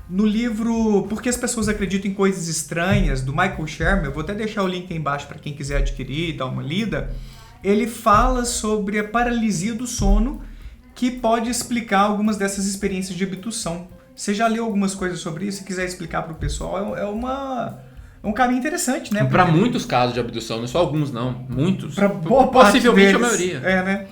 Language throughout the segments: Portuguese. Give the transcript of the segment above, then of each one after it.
No livro Por que as pessoas acreditam em coisas estranhas, do Michael Shermer, eu vou até deixar o link aí embaixo para quem quiser adquirir e dar uma lida, ele fala sobre a paralisia do sono, que pode explicar algumas dessas experiências de abdução. Você já leu algumas coisas sobre isso? Se quiser explicar para o pessoal, é um caminho interessante, né? Para muitos casos de abdução, não só alguns não, muitos. Para boa parte possivelmente deles, a maioria. né?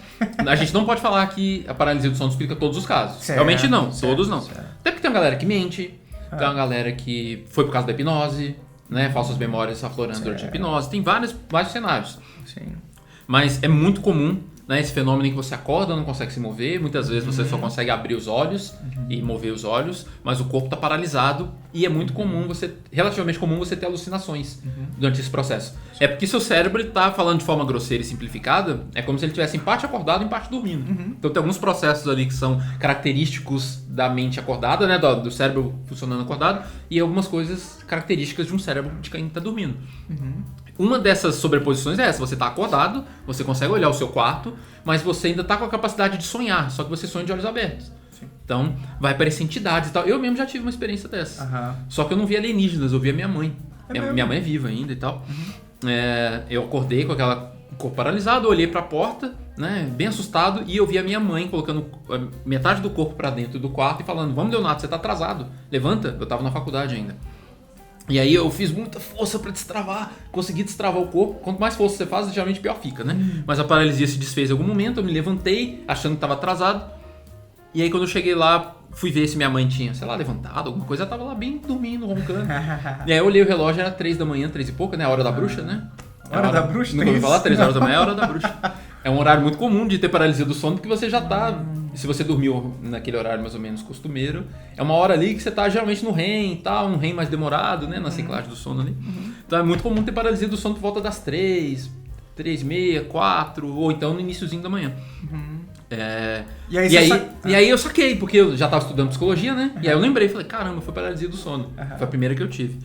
A gente não pode falar que a paralisia do sono explica todos os casos. Certo, Realmente não, certo, todos não. certo. Até porque tem uma galera que mente, tem uma galera que foi por causa da hipnose, né? Falsas memórias aflorando durante a hipnose. Tem vários cenários. Sim. Mas é muito comum, né, esse fenômeno em que você acorda, não consegue se mover, muitas vezes você só consegue abrir os olhos e mover os olhos, mas o corpo está paralisado e é muito comum relativamente comum você ter alucinações durante esse processo. É porque seu cérebro está falando de forma grosseira e simplificada, é como se ele estivesse em parte acordado e em parte dormindo. Então tem alguns processos ali que são característicos da mente acordada, né, do cérebro funcionando acordado, e algumas coisas características de um cérebro de quem está dormindo. Uma dessas sobreposições é essa, você está acordado, você consegue olhar o seu quarto, mas você ainda está com a capacidade de sonhar, só que você sonha de olhos abertos. Sim. Então, vai aparecer entidades e tal. Eu mesmo já tive uma experiência dessa. Só que eu não vi alienígenas, eu vi a minha mãe. Minha mãe é viva ainda e tal. Eu acordei com aquela corpo paralisado, olhei para a porta, né, bem assustado, e eu vi a minha mãe colocando metade do corpo para dentro do quarto e falando: vamos, Leonardo, você está atrasado, levanta. Eu estava na faculdade ainda. E aí eu fiz muita força pra destravar, consegui destravar o corpo. Quanto mais força você faz, geralmente pior fica, né? Mas a paralisia se desfez em algum momento, eu me levantei, achando que estava atrasado. E aí quando eu cheguei lá, fui ver se minha mãe tinha, sei lá, levantado, alguma coisa. Ela tava lá bem dormindo, roncando. E aí eu olhei o relógio, era 3 da manhã, 3 e pouca, né? A hora da bruxa, né? Hora da bruxa? Nunca ouvi falar, 3 horas da manhã é a hora da bruxa. É um horário muito comum de ter paralisia do sono, porque você já tá... Se você dormiu naquele horário mais ou menos costumeiro, é uma hora ali que você tá geralmente no REM e tal, um REM mais demorado, né? Na ciclagem do sono ali. Então é muito comum ter paralisia do sono por volta das 3, 3h30, 4, ou então no iniciozinho da manhã. E aí eu saquei, porque eu já tava estudando psicologia, né? E aí eu lembrei, falei, caramba, foi paralisia do sono. Foi a primeira que eu tive.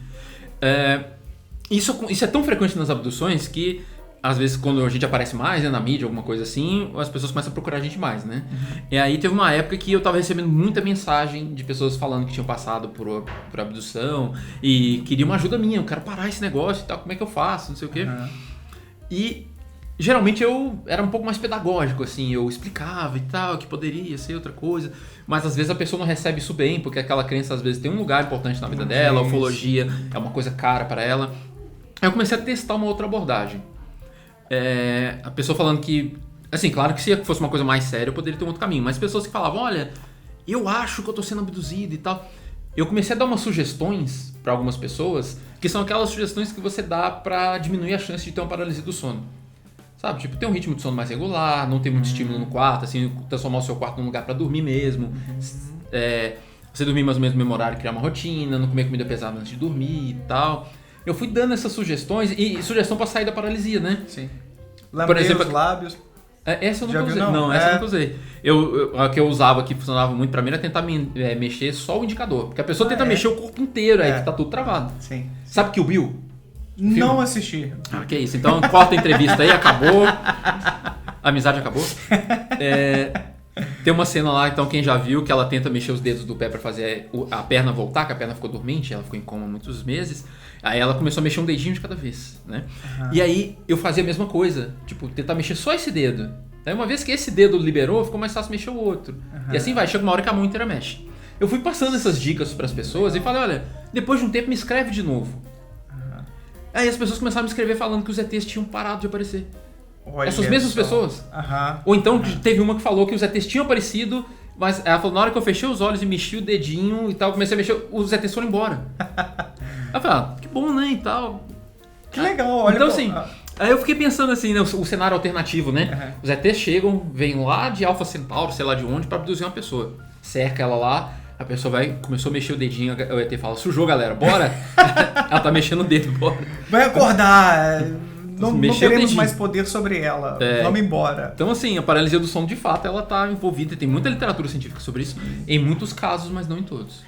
Isso é tão frequente nas abduções que às vezes quando a gente aparece mais, né, na mídia, alguma coisa assim, as pessoas começam a procurar a gente mais, né? E aí teve uma época que eu tava recebendo muita mensagem de pessoas falando que tinham passado por abdução e queriam uma ajuda minha, eu quero parar esse negócio e tal, como é que eu faço, não sei o quê. E geralmente eu era um pouco mais pedagógico, assim, eu explicava e tal, que poderia ser outra coisa, mas às vezes a pessoa não recebe isso bem, porque aquela crença às vezes tem um lugar importante na vida dela, a ufologia é uma coisa cara para ela. Aí eu comecei a testar uma outra abordagem. A pessoa falando que, assim, claro que se fosse uma coisa mais séria eu poderia ter um outro caminho, mas pessoas que falavam, olha, eu acho que eu tô sendo abduzido e tal. Eu comecei a dar umas sugestões para algumas pessoas, que são aquelas sugestões que você dá para diminuir a chance de ter uma paralisia do sono. Sabe, tipo, ter um ritmo de sono mais regular, não ter muito estímulo no quarto, assim, transformar o seu quarto num lugar para dormir mesmo. Você dormir mais ou menos no mesmo horário, criar uma rotina, não comer comida pesada antes de dormir e tal. Eu fui dando essas sugestões e sugestão para sair da paralisia, né? Sim. Por exemplo, os lábios. Essa eu nunca usei. Não? Não, essa eu nunca usei. A que eu usava, que funcionava muito pra mim, era tentar mexer só o indicador. Porque a pessoa tenta mexer o corpo inteiro, aí que tá tudo travado. Sim. Sabe Kill Bill? Não assisti. Que isso. Então corta a entrevista aí, acabou. A amizade acabou. Tem uma cena lá, então, quem já viu, que ela tenta mexer os dedos do pé pra fazer a perna voltar, que a perna ficou dormente, ela ficou em coma muitos meses. Aí ela começou a mexer um dedinho de cada vez, né? E aí eu fazia a mesma coisa, tipo, tentar mexer só esse dedo. Aí uma vez que esse dedo liberou, ficou mais fácil mexer o outro. E assim vai, chega uma hora que a mão inteira mexe. Eu fui passando essas dicas pras pessoas e falei, olha, depois de um tempo me escreve de novo. Aí as pessoas começaram a me escrever falando que os ETs tinham parado de aparecer. Olha essas mesmas pessoas. Ou então teve uma que falou que os ETs tinham aparecido, mas ela falou, na hora que eu fechei os olhos e mexi o dedinho e tal, comecei a mexer, os ETs foram embora. Aí eu falei, que bom, né, e tal. Que legal, olha. Então assim, aí eu fiquei pensando assim, né, o cenário alternativo, né? Os ETs chegam, vêm lá de Alpha Centauri, sei lá de onde, pra abduzir uma pessoa. Cerca ela lá, a pessoa começou a mexer o dedinho, o ET fala, sujou galera, bora. Ela tá mexendo o dedo, bora. Vai acordar, não teremos mais dedinho. poder sobre ela, vamos embora. Então assim, a paralisia do sono de fato, ela tá envolvida, tem muita literatura científica sobre isso, em muitos casos, mas não em todos.